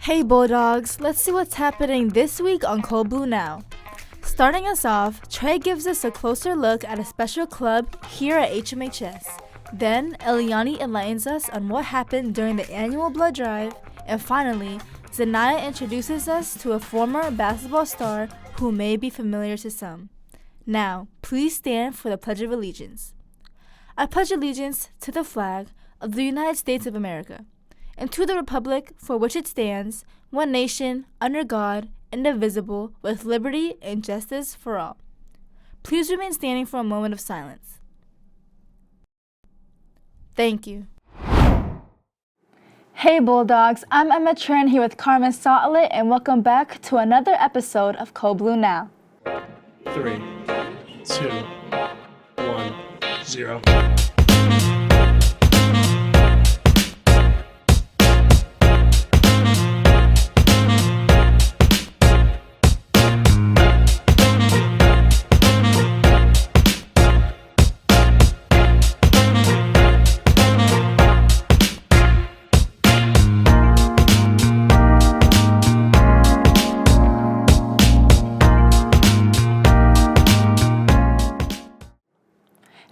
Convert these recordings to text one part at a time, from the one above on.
Hey Bulldogs, let's see what's happening this week on Cold Blue Now. Starting us off, Trey gives us a closer look at a special club here at HMHS. Then, Eliani enlightens us on what happened during the annual blood drive. And finally, Zanaya introduces us to a former basketball star who may be familiar to some. Now, please stand for the Pledge of Allegiance. I pledge allegiance to the flag of the United States of America, and to the republic for which it stands, one nation, under God, indivisible, with liberty and justice for all. Please remain standing for a moment of silence. Thank you. Hey Bulldogs, I'm Emma Tran here with Carmen Sautlet, and welcome back to another episode of Cold Blue Now. 3, 2, 1, 0.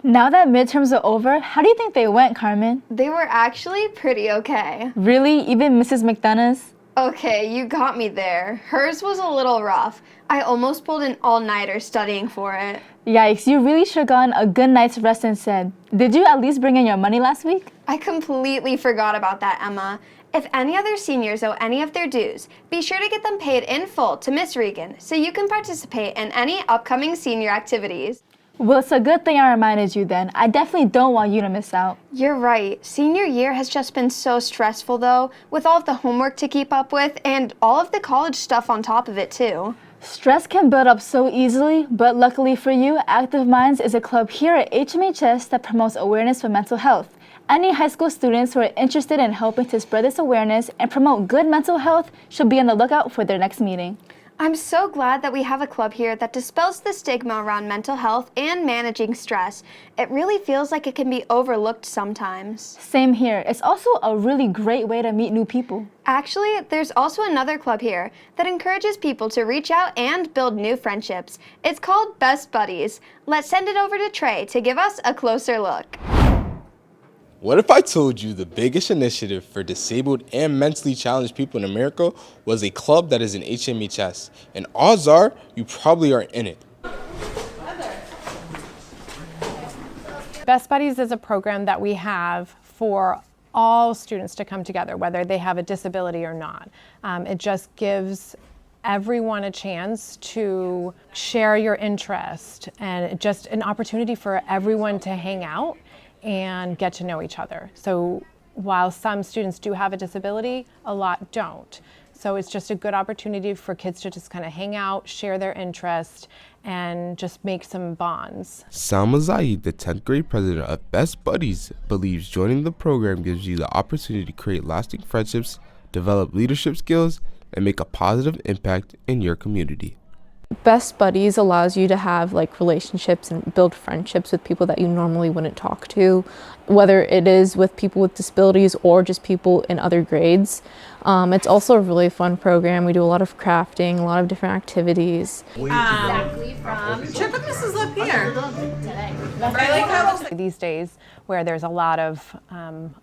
Now that midterms are over, how do you think they went, Carmen? They were actually pretty okay. Really? Even Mrs. McDonough's? Okay, you got me there. Hers was a little rough. I almost pulled an all-nighter studying for it. Yikes, you really should have gotten a good night's rest instead. Did you at least bring in your money last week? I completely forgot about that, Emma. If any other seniors owe any of their dues, be sure to get them paid in full to Miss Regan so you can participate in any upcoming senior activities. Well, it's a good thing I reminded you then. I definitely don't want you to miss out. You're right. Senior year has just been so stressful, though, with all of the homework to keep up with and all of the college stuff on top of it, too. Stress can build up so easily, but luckily for you, Active Minds is a club here at HMHS that promotes awareness for mental health. Any high school students who are interested in helping to spread this awareness and promote good mental health should be on the lookout for their next meeting. I'm so glad that we have a club here that dispels the stigma around mental health and managing stress. It really feels like it can be overlooked sometimes. Same here. It's also a really great way to meet new people. Actually, there's also another club here that encourages people to reach out and build new friendships. It's called Best Buddies. Let's send it over to Trey to give us a closer look. What if I told you the biggest initiative for disabled and mentally challenged people in America was a club that is in HMHS? And odds are, you probably are in it. Best Buddies is a program that we have for all students to come together, whether they have a disability or not. It just gives everyone a chance to share your interest and just an opportunity for everyone to hang out and get to know each other. So while some students do have a disability, a lot don't. So it's just a good opportunity for kids to just kind of hang out, share their interest, and just make some bonds. Salma Zaid, the 10th grade president of Best Buddies, believes joining the program gives you the opportunity to create lasting friendships, develop leadership skills, and make a positive impact in your community. Best Buddies allows you to have relationships and build friendships with people that you normally wouldn't talk to, whether it is with people with disabilities or just people in other grades. It's also a really fun program. We do a lot of crafting, a lot of different activities. Typically this is up here. These days where there's a lot of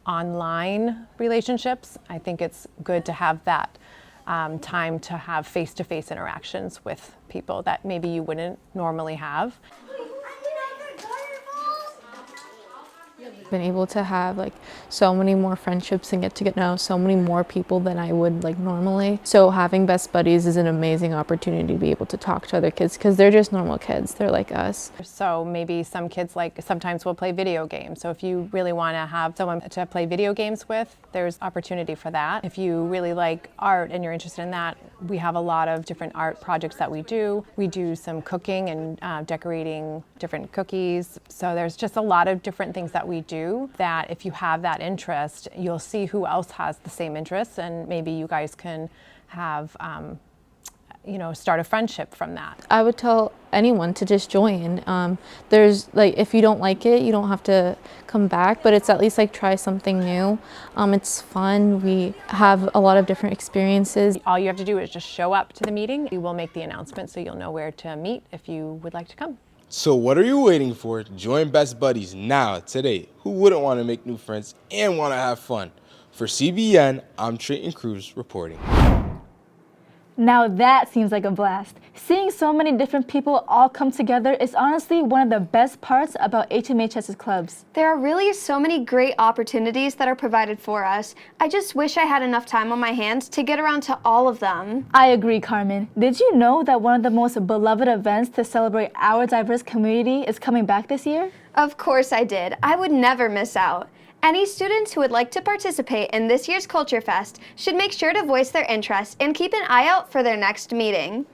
online relationships, I think it's good to have that time to have face-to-face interactions with people that maybe you wouldn't normally have. Been able to have so many more friendships and get to know so many more people than I would normally. So having Best Buddies is an amazing opportunity to be able to talk to other kids because they're just normal kids. They're like us. So maybe some kids sometimes will play video games. So if you really want to have someone to play video games with, there's opportunity for that. If you really like art and you're interested in that, we have a lot of different art projects that we do. We do some cooking and decorating different cookies. So there's just a lot of different things that we do that if you have that interest, you'll see who else has the same interests, and maybe you guys can have start a friendship from that. I would tell anyone to just join. There's if you don't like it, you don't have to come back, but it's at least try something new. It's fun. We have a lot of different experiences. All you have to do is just show up to the meeting. We will make the announcement so you'll know where to meet if you would like to come. So what are you waiting for? Join Best Buddies now, today. Who wouldn't want to make new friends and want to have fun? For CBN, I'm Trenton Cruz reporting. Now that seems like a blast. Seeing so many different people all come together is honestly one of the best parts about HMHS's clubs. There are really so many great opportunities that are provided for us. I just wish I had enough time on my hands to get around to all of them. I agree, Carmen. Did you know that one of the most beloved events to celebrate our diverse community is coming back this year? Of course I did. I would never miss out. Any students who would like to participate in this year's Culture Fest should make sure to voice their interest and keep an eye out for their next meeting.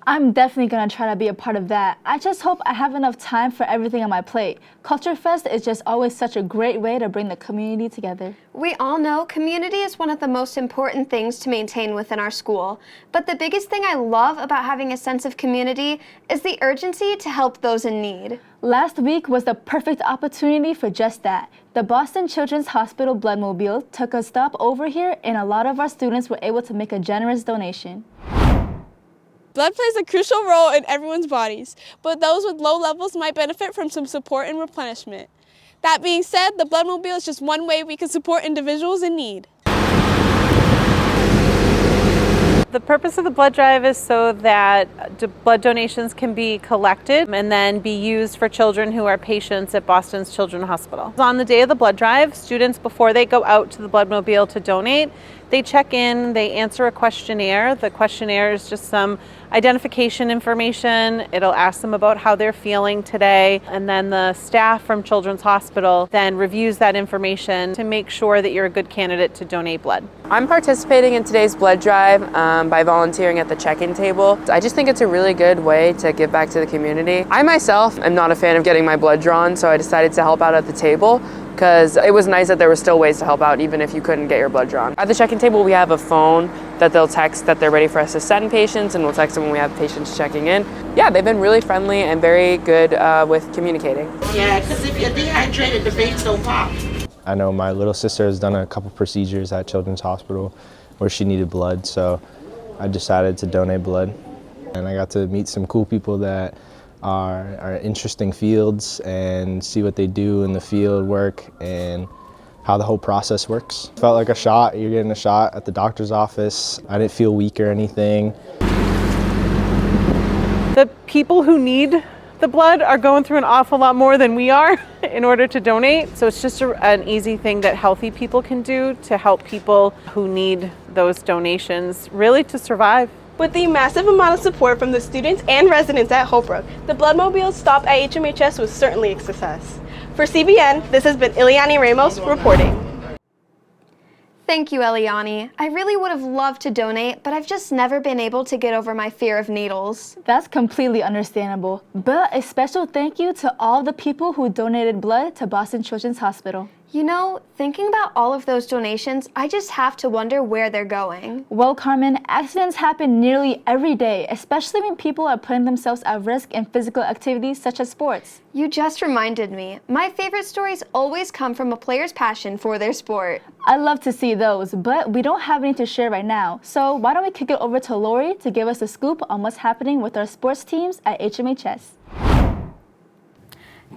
I'm definitely going to try to be a part of that. I just hope I have enough time for everything on my plate. Culture Fest is just always such a great way to bring the community together. We all know community is one of the most important things to maintain within our school. But the biggest thing I love about having a sense of community is the urgency to help those in need. Last week was the perfect opportunity for just that. The Boston Children's Hospital Bloodmobile took a stop over here, and a lot of our students were able to make a generous donation. Blood plays a crucial role in everyone's bodies, but those with low levels might benefit from some support and replenishment. That being said, the Bloodmobile is just one way we can support individuals in need. The purpose of the blood drive is so that blood donations can be collected and then be used for children who are patients at Boston's Children's Hospital. On the day of the blood drive, students, before they go out to the Bloodmobile to donate, they check in, they answer a questionnaire. The questionnaire is just some identification information. It'll ask them about how they're feeling today, and then the staff from Children's Hospital then reviews that information to make sure that you're a good candidate to donate blood. I'm participating in today's blood drive by volunteering at the check-in table. I just think it's a really good way to give back to the community. I myself am not a fan of getting my blood drawn, so I decided to help out at the table because it was nice that there were still ways to help out even if you couldn't get your blood drawn. At the check-in table, we have a phone that they'll text that they're ready for us to send patients, and we'll text them when we have patients checking in. Yeah, they've been really friendly and very good with communicating. Yeah, because if you're dehydrated, the veins don't pop. I know my little sister has done a couple procedures at Children's Hospital where she needed blood, so I decided to donate blood. And I got to meet some cool people that are interesting fields and see what they do in the field work and how the whole process works. Felt like a shot. You're getting a shot at the doctor's office. I didn't feel weak or anything. The people who need the blood are going through an awful lot more than we are in order to donate. So it's just an easy thing that healthy people can do to help people who need those donations really to survive. With the massive amount of support from the students and residents at Holbrook, the Bloodmobile's stop at HMHS was certainly a success. For CBN, this has been Ileani Ramos reporting. Thank you, Eliani. I really would have loved to donate, but I've just never been able to get over my fear of needles. That's completely understandable. But a special thank you to all the people who donated blood to Boston Children's Hospital. You know, thinking about all of those donations, I just have to wonder where they're going. Well, Carmen, accidents happen nearly every day, especially when people are putting themselves at risk in physical activities such as sports. You just reminded me. My favorite stories always come from a player's passion for their sport. I'd love to see those, but we don't have any to share right now. So why don't we kick it over to Lori to give us a scoop on what's happening with our sports teams at HMHS.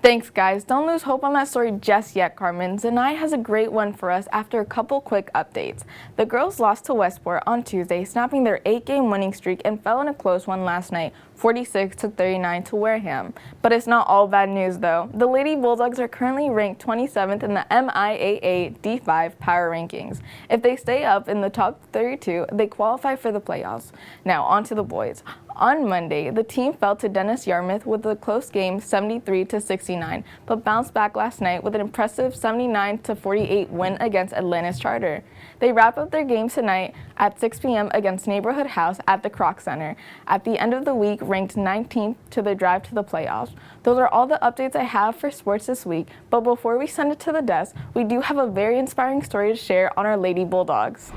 Thanks, guys. Don't lose hope on that story just yet, Carmen. Zanai has a great one for us after a couple quick updates. The girls lost to Westport on Tuesday, snapping their 8-game winning streak, and fell in a close one last night, 46-39 to Wareham. But it's not all bad news, though. The Lady Bulldogs are currently ranked 27th in the MIAA D5 Power Rankings. If they stay up in the top 32, they qualify for the playoffs. Now, on to the boys. On Monday, the team fell to Dennis Yarmouth with a close game 73-69, but bounced back last night with an impressive 79-48 win against Atlantis Charter. They wrap up their game tonight at 6 p.m. against Neighborhood House at the Kroc Center. At the end of the week, ranked 19th to the drive to the playoffs. Those are all the updates I have for sports this week, but before we send it to the desk, we do have a very inspiring story to share on our Lady Bulldogs.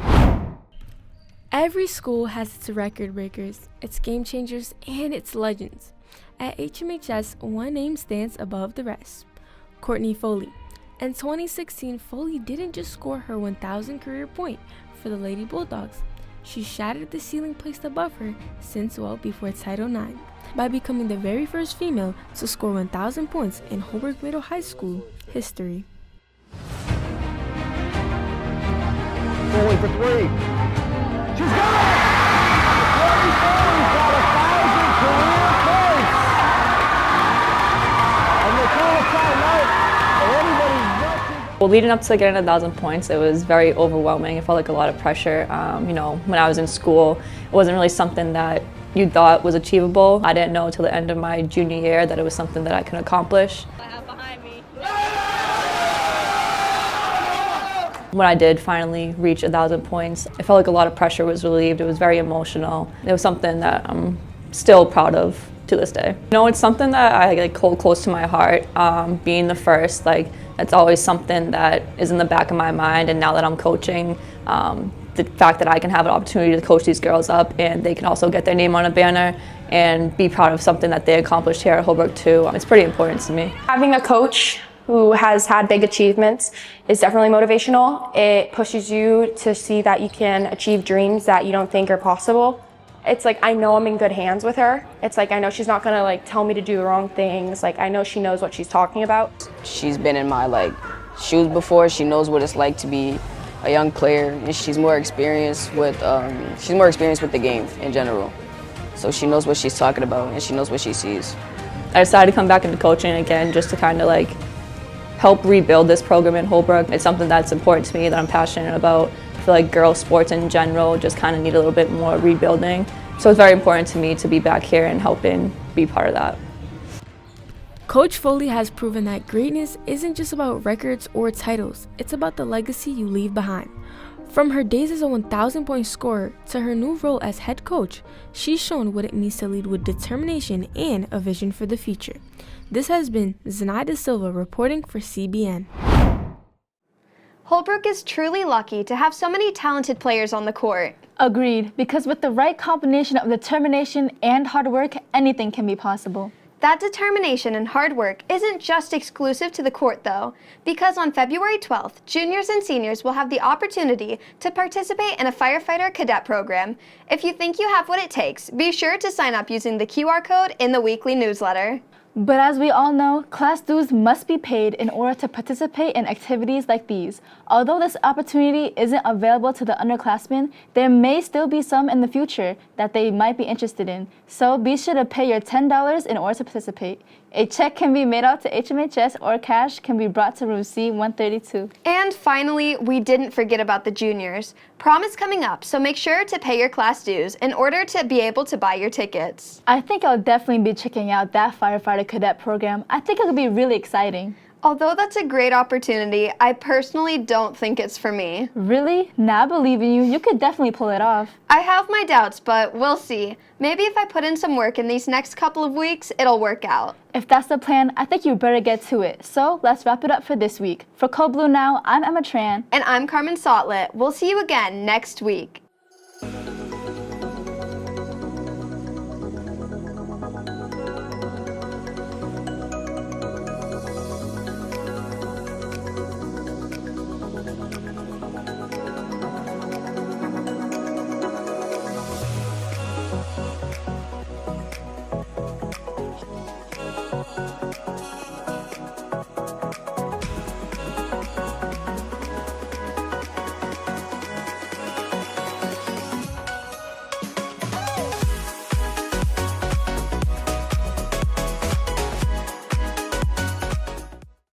Every school has its record breakers, its game changers, and its legends. At HMHS, one name stands above the rest: Courtney Foley. In 2016, Foley didn't just score her 1,000th career point for the Lady Bulldogs. She shattered the ceiling placed above her since well before Title IX by becoming the very first female to score 1,000 points in Holbrook Middle High School history. Foley for three. She's got it! Courtney Foley's got 1,000 career points! And they call a timeout, and everybody's rushing. Well, leading up to getting 1,000 points, it was very overwhelming. It felt like a lot of pressure. When I was in school, it wasn't really something that you thought was achievable. I didn't know until the end of my junior year that it was something that I could accomplish. When I did finally reach 1,000 points, it felt like a lot of pressure was relieved. It was very emotional. It was something that I'm still proud of to this day. It's something that I hold close to my heart. Being the first, it's always something that is in the back of my mind. And now that I'm coaching, the fact that I can have an opportunity to coach these girls up and they can also get their name on a banner and be proud of something that they accomplished here at Holbrook too, it's pretty important to me. Having a coach who has had big achievements is definitely motivational. It pushes you to see that you can achieve dreams that you don't think are possible. It's like, I know I'm in good hands with her. It's like, I know she's not gonna tell me to do the wrong things. I know she knows what she's talking about. She's been in my shoes before. She knows what it's like to be a young player, and she's more experienced with the game in general. So she knows what she's talking about and she knows what she sees. I decided to come back into coaching again just to kind of help rebuild this program in Holbrook. It's something that's important to me, that I'm passionate about. I feel like girls' sports in general just kind of need a little bit more rebuilding. So it's very important to me to be back here and helping be part of that. Coach Foley has proven that greatness isn't just about records or titles, it's about the legacy you leave behind. From her days as a 1,000-point scorer to her new role as head coach, she's shown what it means to lead with determination and a vision for the future. This has been Zenaida Silva reporting for CBN. Holbrook is truly lucky to have so many talented players on the court. Agreed, because with the right combination of determination and hard work, anything can be possible. That determination and hard work isn't just exclusive to the court though, because on February 12th, juniors and seniors will have the opportunity to participate in a firefighter cadet program. If you think you have what it takes, be sure to sign up using the QR code in the weekly newsletter. But as we all know, class dues must be paid in order to participate in activities like these. Although this opportunity isn't available to the underclassmen, there may still be some in the future that they might be interested in. So be sure to pay your $10 in order to participate. A check can be made out to HMHS or cash can be brought to room C-132. And finally, we didn't forget about the juniors. Prom is coming up, so make sure to pay your class dues in order to be able to buy your tickets. I think I'll definitely be checking out that firefighter cadet program. I think it'll be really exciting. Although that's a great opportunity, I personally don't think it's for me. Really? Nah, I believe in you. You could definitely pull it off. I have my doubts, but we'll see. Maybe if I put in some work in these next couple of weeks, it'll work out. If that's the plan, I think you better get to it. So let's wrap it up for this week. For Cold Blue Now, I'm Emma Tran. And I'm Carmen Sotlet. We'll see you again next week.